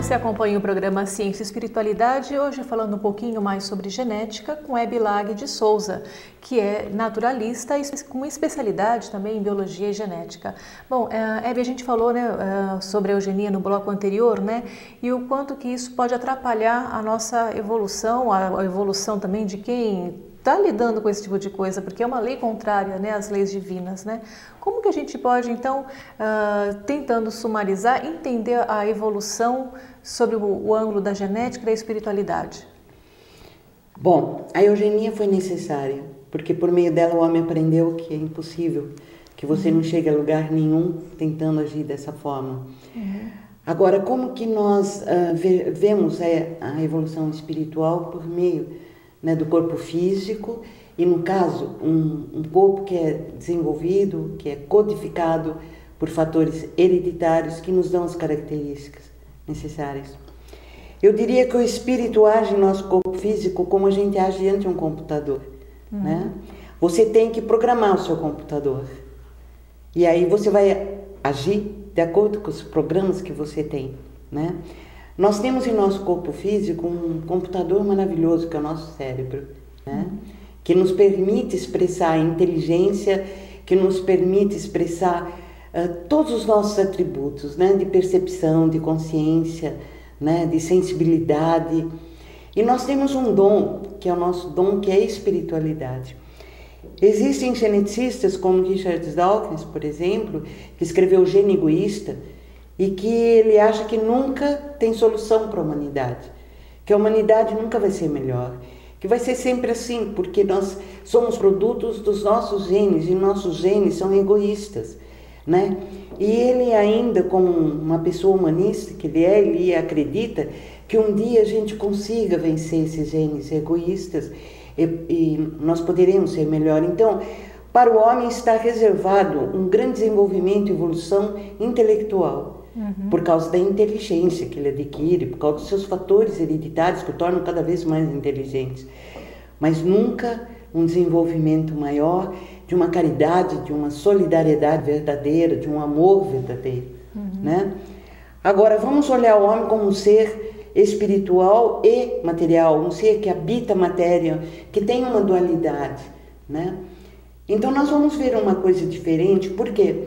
Você acompanha o programa Ciência e Espiritualidade, hoje falando um pouquinho mais sobre genética com Hebe Lag de Souza, que é naturalista e com especialidade também em biologia e genética. Bom, Hebe, a gente falou, né, sobre a eugenia no bloco anterior, né, e o quanto que isso pode atrapalhar a nossa evolução, a evolução também de quem está lidando com esse tipo de coisa, porque é uma lei contrária, né, às leis divinas, né? Como que a gente pode, então, tentando sumarizar, entender a evolução sobre o ângulo da genética e da espiritualidade? Bom, a eugenia foi necessária, porque por meio dela o homem aprendeu que é impossível, que você não chega a lugar nenhum tentando agir dessa forma. Agora, como que nós vemos a evolução espiritual por meio, né, do corpo físico e, no caso, um corpo que é desenvolvido, que é codificado por fatores hereditários que nos dão as características necessárias. Eu diria que o espírito age no nosso corpo físico como a gente age diante de um computador, né? Você tem que programar o seu computador e aí você vai agir de acordo com os programas que você tem, né? Nós temos em nosso corpo físico um computador maravilhoso que é o nosso cérebro, né? Que nos permite expressar a inteligência, que nos permite expressar todos os nossos atributos, né? De percepção, de consciência, né? De sensibilidade. E nós temos um dom, que é o nosso dom, que é a espiritualidade. Existem geneticistas como Richard Dawkins, por exemplo, que escreveu O Gênio Egoísta, e que ele acha que nunca tem solução para a humanidade, que a humanidade nunca vai ser melhor, que vai ser sempre assim, porque nós somos produtos dos nossos genes, e nossos genes são egoístas, né? E ele ainda, como uma pessoa humanista que ele acredita que um dia a gente consiga vencer esses genes egoístas e nós poderemos ser melhor. Então, para o homem está reservado um grande desenvolvimento e evolução intelectual, por causa da inteligência que ele adquire, por causa dos seus fatores hereditários que o tornam cada vez mais inteligentes. Mas nunca um desenvolvimento maior de uma caridade, de uma solidariedade verdadeira, de um amor verdadeiro, né? Agora, vamos olhar o homem como um ser espiritual e material, um ser que habita a matéria, que tem uma dualidade, né? Então, nós vamos ver uma coisa diferente, por quê?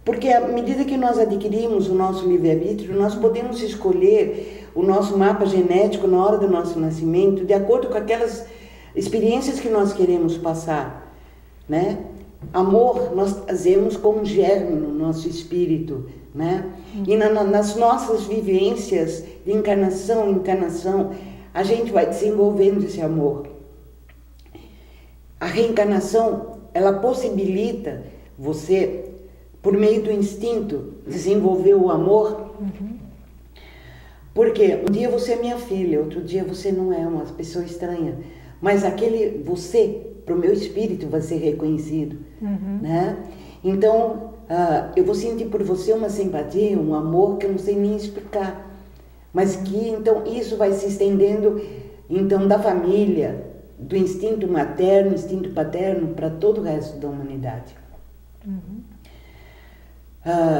Porque à medida que nós adquirimos o nosso livre-arbítrio, nós podemos escolher o nosso mapa genético na hora do nosso nascimento, de acordo com aquelas experiências que nós queremos passar, né? Amor nós trazemos como germe no nosso espírito, né? E nas nossas vivências de encarnação em encarnação, a gente vai desenvolvendo esse amor. A reencarnação, ela possibilita você, por meio do instinto, desenvolver o amor. Porque um dia você é minha filha, outro dia você não é, uma pessoa estranha. Mas aquele você, para o meu espírito, vai ser reconhecido, né? Então, eu vou sentir por você uma simpatia, um amor que eu não sei nem explicar. Mas que, então, isso vai se estendendo, então, da família, do instinto materno, instinto paterno, para todo o resto da humanidade.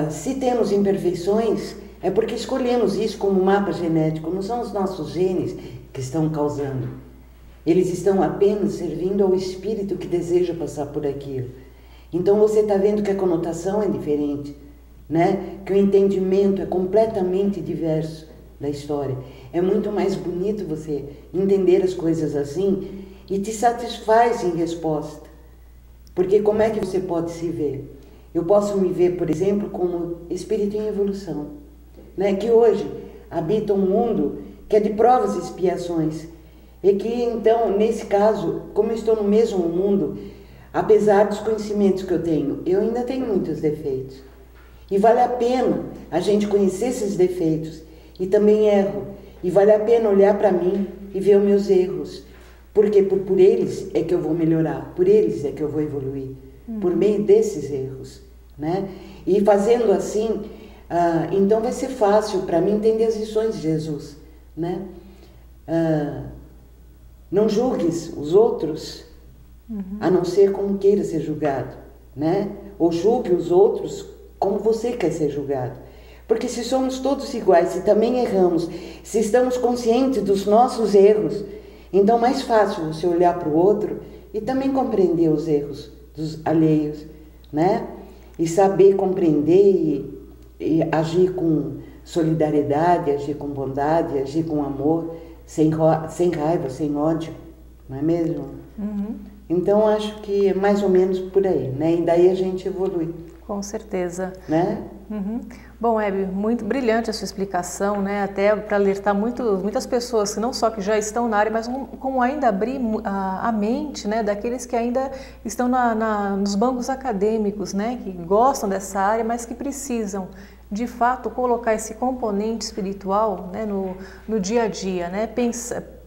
Se temos imperfeições, é porque escolhemos isso como mapa genético, não são os nossos genes que estão causando. Eles estão apenas servindo ao espírito que deseja passar por aquilo. Então você está vendo que a conotação é diferente, né? Que o entendimento é completamente diverso da história. É muito mais bonito você entender as coisas assim e te satisfaz em resposta. Porque como é que você pode se ver? Eu posso me ver, por exemplo, como espírito em evolução, né? Que hoje habita um mundo que é de provas e expiações. E que, então, nesse caso, como eu estou no mesmo mundo, apesar dos conhecimentos que eu tenho, eu ainda tenho muitos defeitos. E vale a pena a gente conhecer esses defeitos. E também erro. E vale a pena olhar para mim e ver os meus erros. Porque por eles é que eu vou melhorar, por eles é que eu vou evoluir. Por meio desses erros, né? E fazendo assim, então vai ser fácil para mim entender as lições de Jesus, né? Não julgues os outros, a não ser como queira ser julgado, né? Ou julgue os outros como você quer ser julgado. Porque se somos todos iguais, se também erramos, se estamos conscientes dos nossos erros, então é mais fácil você olhar para o outro e também compreender os erros dos alheios, né? E saber compreender e agir com solidariedade, agir com bondade, agir com amor, sem raiva, sem ódio, não é mesmo? Uhum. Então acho que é mais ou menos por aí, né? E daí a gente evolui. Com certeza. Né? Uhum. Bom, Hebe, muito brilhante a sua explicação, né? Até para alertar muitas pessoas, não só que já estão na área, mas como ainda abrir a mente, né, daqueles que ainda estão nos bancos acadêmicos, né, que gostam dessa área, mas que precisam, de fato, colocar esse componente espiritual, né, no dia a dia, né?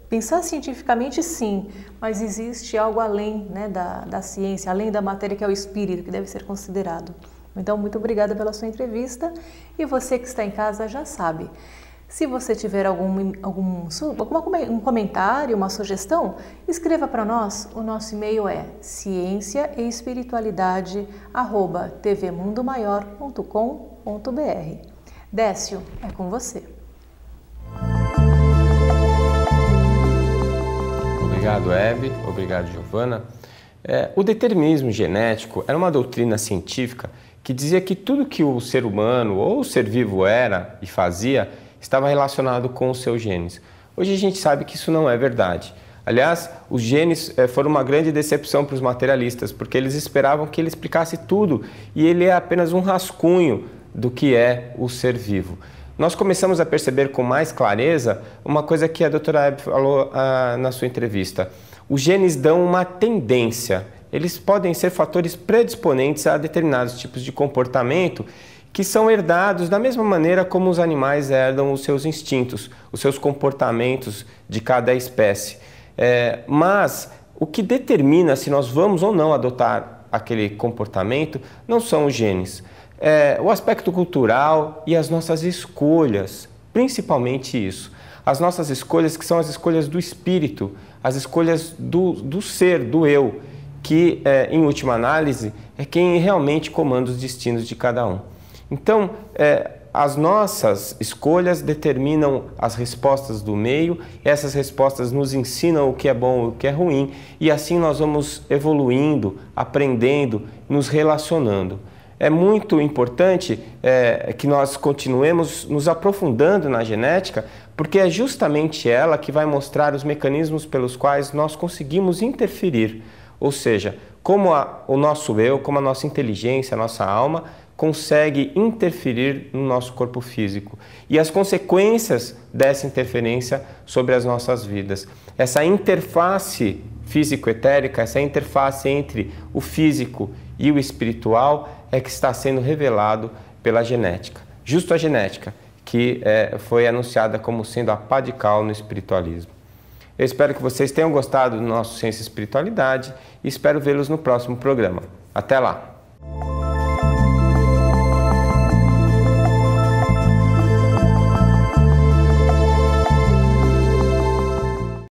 Pensar cientificamente, sim, mas existe algo além, né, da ciência, além da matéria, que é o espírito, que deve ser considerado. Então, muito obrigada pela sua entrevista, e você que está em casa já sabe. Se você tiver um comentário, uma sugestão, escreva para nós. O nosso e-mail é cienciaespiritualidade@tvmundomaior.com.br. Décio, é com você. Obrigado, Hebe. Obrigado, Giovana. O determinismo genético era uma doutrina científica que dizia que tudo que o ser humano ou o ser vivo era e fazia estava relacionado com os seus genes. Hoje a gente sabe que isso não é verdade. Aliás, os genes foram uma grande decepção para os materialistas, porque eles esperavam que ele explicasse tudo e ele é apenas um rascunho do que é o ser vivo. Nós começamos a perceber com mais clareza uma coisa que a doutora Hebe falou na sua entrevista. Os genes dão uma tendência, eles podem ser fatores predisponentes a determinados tipos de comportamento que são herdados da mesma maneira como os animais herdam os seus instintos, os seus comportamentos de cada espécie. Mas o que determina se nós vamos ou não adotar aquele comportamento não são os genes. O aspecto cultural e as nossas escolhas, principalmente isso. As nossas escolhas, que são as escolhas do espírito, as escolhas do ser, do eu, que, em última análise, é quem realmente comanda os destinos de cada um. Então, as nossas escolhas determinam as respostas do meio, essas respostas nos ensinam o que é bom e o que é ruim, e assim nós vamos evoluindo, aprendendo, nos relacionando. É muito importante que nós continuemos nos aprofundando na genética, porque é justamente ela que vai mostrar os mecanismos pelos quais nós conseguimos interferir, ou seja, como o nosso eu, como a nossa inteligência, a nossa alma, consegue interferir no nosso corpo físico e as consequências dessa interferência sobre as nossas vidas. Essa interface físico-etérica, essa interface entre o físico e o espiritual é que está sendo revelado pela genética. Justo a genética, que foi anunciada como sendo a pá de cal no espiritualismo. Eu espero que vocês tenham gostado do nosso Ciência e Espiritualidade e espero vê-los no próximo programa. Até lá!